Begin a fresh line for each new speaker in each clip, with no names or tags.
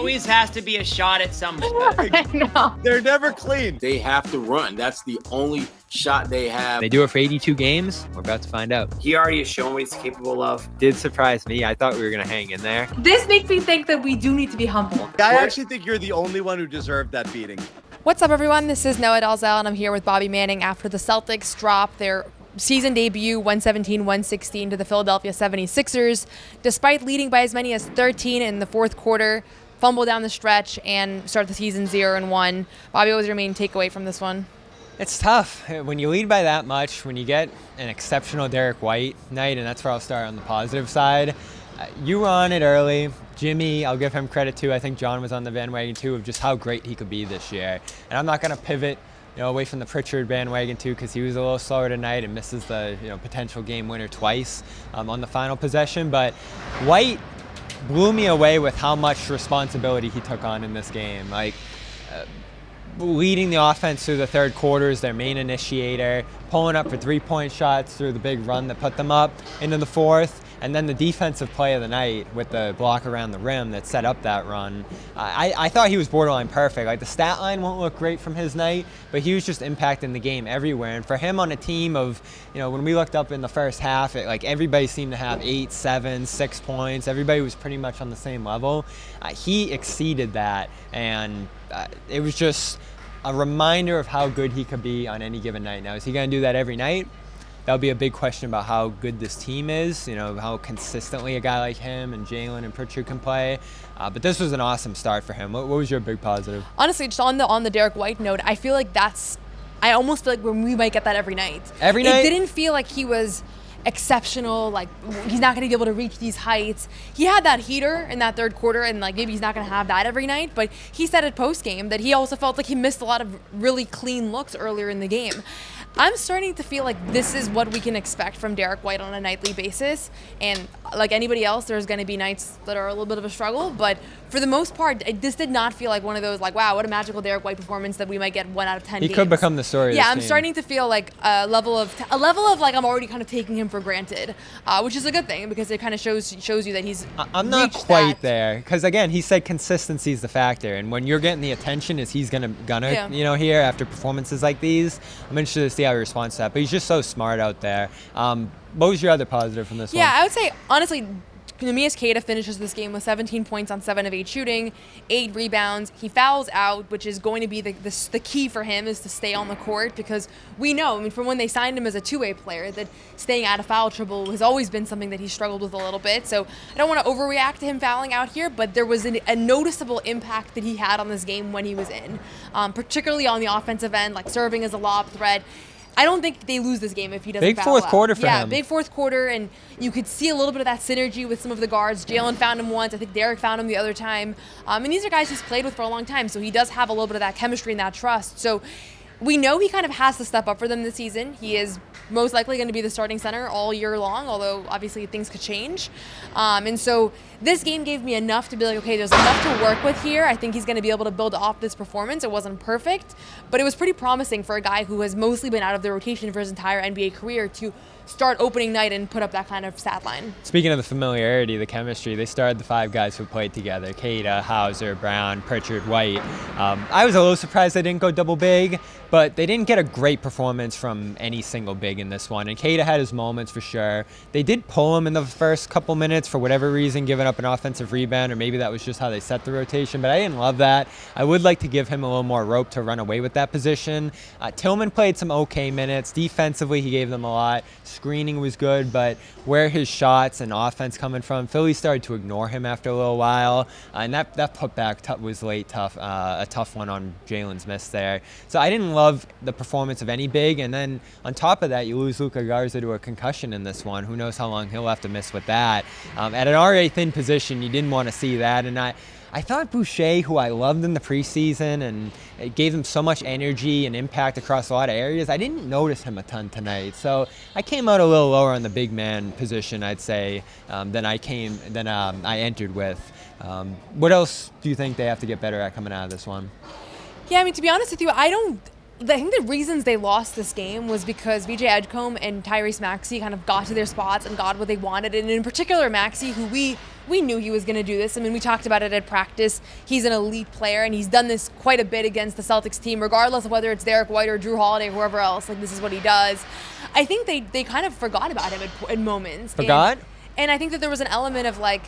always has to be a shot at somebody.
I know.
They're never clean.
They have to run. That's the only shot they have.
They do it for 82 games. We're about to find out.
He already has shown what he's capable of.
Did surprise me. I thought we were going to hang in there.
This makes me think that we do need to be humble.
I actually think you're the only one who deserved that beating.
What's up, everyone? This is Noah Dalzell, and I'm here with Bobby Manning after the Celtics dropped their season debut 117-116 to the Philadelphia 76ers. Despite leading by as many as 13 in the fourth quarter, fumble down the stretch, and start the season 0-1. Bobby, what was your main takeaway from this one?
It's tough. When you lead by that much, when you get an exceptional Derrick White night, and that's where I'll start on the positive side, you were on it early. Jimmy, I'll give him credit too. I think John was on the bandwagon too of just how great he could be this year. And I'm not going to pivot away from the Pritchard bandwagon too, because he was a little slower tonight and misses the potential game winner twice on the final possession. But White blew me away with how much responsibility he took on in this game. Leading the offense through the third quarter is their main initiator, pulling up for three-point shots through the big run that put them up into the fourth, and then the defensive play of the night with the block around the rim that set up that run. I thought he was borderline perfect. Like, the stat line won't look great from his night, but he was just impacting the game everywhere. And for him on a team of, when we looked up in the first half, everybody seemed to have 8, 7, 6 points. Everybody was pretty much on the same level. He exceeded that, and it was just a reminder of how good he could be on any given night. Now, is he going to do that every night? That'll be a big question about how good this team is, how consistently a guy like him and Jaylen and Pritchard can play. But this was an awesome start for him. What was your big positive?
Honestly, just on the Derrick White note, I feel like I almost feel like we might get that every night.
Every night?
It didn't feel like he was exceptional, like he's not going to be able to reach these heights. He had that heater in that third quarter, and maybe he's not going to have that every night, but he said at post-game that he also felt like he missed a lot of really clean looks earlier in the game. I'm starting to feel like this is what we can expect from Derrick White on a nightly basis. And like anybody else, there's going to be nights that are a little bit of a struggle. But for the most part, this did not feel like one of those, wow, what a magical Derrick White performance that we might get 1 out of 10 games.
He could become the story of this
I'm
team.
starting to feel like a level of I'm already kind of taking him for granted, which is a good thing because it kind of shows you that he's
I'm not quite there, because again, he said consistency is the factor, and when you're getting the attention is he's gonna here after performances like these, I'm interested to see how he responds to that. But he's just so smart out there. What was your other positive from this one?
Yeah, I would say honestly, Neemias Queta finishes this game with 17 points on 7 of 8 shooting, 8 rebounds. He fouls out, which is going to be the key for him, is to stay on the court, because we know, from when they signed him as a two-way player, that staying out of foul trouble has always been something that he struggled with a little bit. So I don't want to overreact to him fouling out here, but there was a noticeable impact that he had on this game when he was in, particularly on the offensive end, serving as a lob threat. I don't think they lose this game if he doesn't
big
foul
fourth
out.
quarter for him.
Yeah, big fourth quarter, and you could see a little bit of that synergy with some of the guards. Jaylen found him once. I think Derrick found him the other time. And these are guys he's played with for a long time, so he does have a little bit of that chemistry and that trust. So we know he kind of has to step up for them this season. He is most likely going to be the starting center all year long, although obviously things could change. And so this game gave me enough to be like, okay, there's enough to work with here. I think he's going to be able to build off this performance. It wasn't perfect, but it was pretty promising for a guy who has mostly been out of the rotation for his entire NBA career to start opening night and put up that kind of stat line.
Speaking of the familiarity, the chemistry, they started the 5 guys who played together: Queta, Hauser, Brown, Pritchard, White. I was a little surprised they didn't go double big, but they didn't get a great performance from any single big in this one. And Queta had his moments for sure. They did pull him in the first couple minutes for whatever reason, giving up an offensive rebound, or maybe that was just how they set the rotation, but I didn't love that. I would like to give him a little more rope to run away with that position. Tillman played some okay minutes. Defensively, he gave them a lot. Screening was good, but where his shots and offense coming from, Philly started to ignore him after a little while, and that putback was late, a tough one on Jaylen's miss there. So I didn't love the performance of any big, and then on top of that, you lose Luka Garza to a concussion in this one. Who knows how long he'll have to miss with that. At an already thin position, you didn't want to see that, and I thought Boucher, who I loved in the preseason, and it gave him so much energy and impact across a lot of areas, I didn't notice him a ton tonight. So I came out a little lower on the big man position, I'd say, than I entered with. What else do you think they have to get better at coming out of this one?
Yeah, to be honest with you, I don't I think the reasons they lost this game was because VJ Edgecombe and Tyrese Maxey kind of got to their spots and got what they wanted. And in particular, Maxey, who we knew he was going to do this. I mean, we talked about it at practice. He's an elite player, and he's done this quite a bit against the Celtics team, regardless of whether it's Derrick White or Drew Holiday or whoever else. Like, this is what he does. I think they kind of forgot about him in moments.
Forgot?
And I think that there was an element of, like,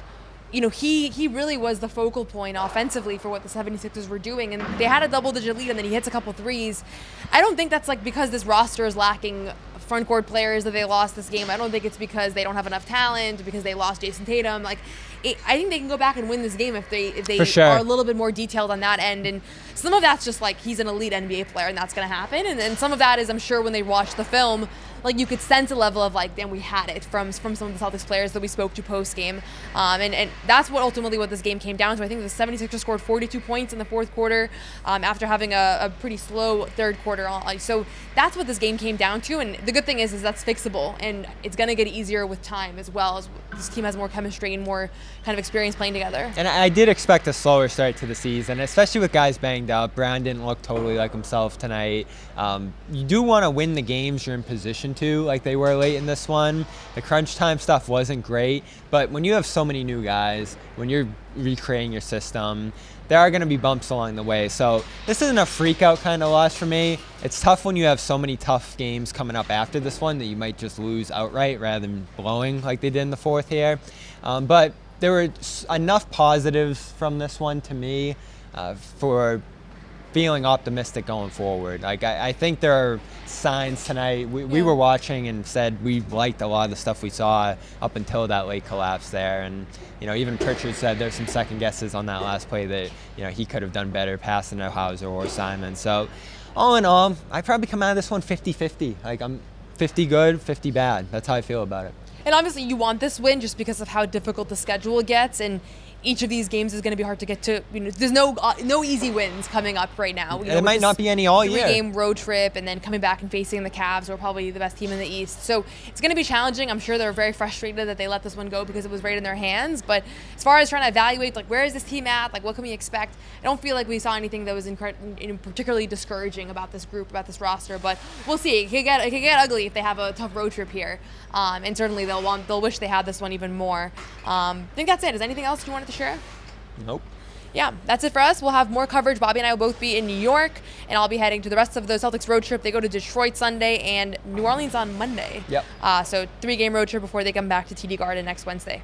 you know, he really was the focal point offensively for what the 76ers were doing, and they had a double-digit lead, and then he hits a couple threes. I don't think that's, like, because this roster is lacking front court players that they lost this game. I don't think it's because they don't have enough talent, because they lost Jason Tatum. Like, I think they can go back and win this game if they
sure.
are a little bit more detailed on that end. And some of that's just, like, he's an elite NBA player, and that's going to happen. And then some of that is, I'm sure, when they watch the film, like, you could sense a level of, like, damn, we had it from some of the Celtics players that we spoke to post-game. And that's what ultimately what this game came down to. I think the 76ers scored 42 points in the fourth quarter after having a pretty slow third quarter. So that's what this game came down to. And the good thing is that's fixable, and it's going to get easier with time as well, as this team has more chemistry and more kind of experience playing together.
And I did expect a slower start to the season, especially with guys banged up. Brown didn't look totally like himself tonight. You do want to win the games you're in position to, like they were late in this one. The crunch time stuff wasn't great, but when you have so many new guys, when you're recreating your system, there are going to be bumps along the way. So this isn't a freak out kind of loss for me. It's tough when you have so many tough games coming up after this one that you might just lose outright rather than blowing like they did in the fourth here. But there were enough positives from this one to me for feeling optimistic going forward. Like, I think there are signs tonight. We were watching and said we liked a lot of the stuff we saw up until that late collapse there. And, you know, even Pritchard said there's some second guesses on that last play that, you know, he could have done better passing to Hauser or Simon. So all in all, I probably come out of this one 50-50. Like, I'm 50 good, 50 bad. That's how I feel about it.
And obviously you want this win just because of how difficult the schedule gets, and each of these games is going to be hard to get to. You know, there's no easy wins coming up right now.
There might not be any all year.
3-game road trip, and then coming back and facing the Cavs, who are probably the best team in the East. So it's going to be challenging. I'm sure they're very frustrated that they let this one go because it was right in their hands. But as far as trying to evaluate, like, where is this team at? Like, what can we expect? I don't feel like we saw anything that was particularly discouraging about this group, about this roster. But we'll see. It could get ugly if they have a tough road trip here. And certainly they'll wish they had this one even more. I think that's it. Is anything else you wanted to share?
Nope.
Yeah, that's it for us. We'll have more coverage. Bobby and I will both be in New York, and I'll be heading to the rest of the Celtics road trip. They go to Detroit Sunday and New Orleans on Monday.
Yep.
So 3-game road trip before they come back to TD Garden next Wednesday.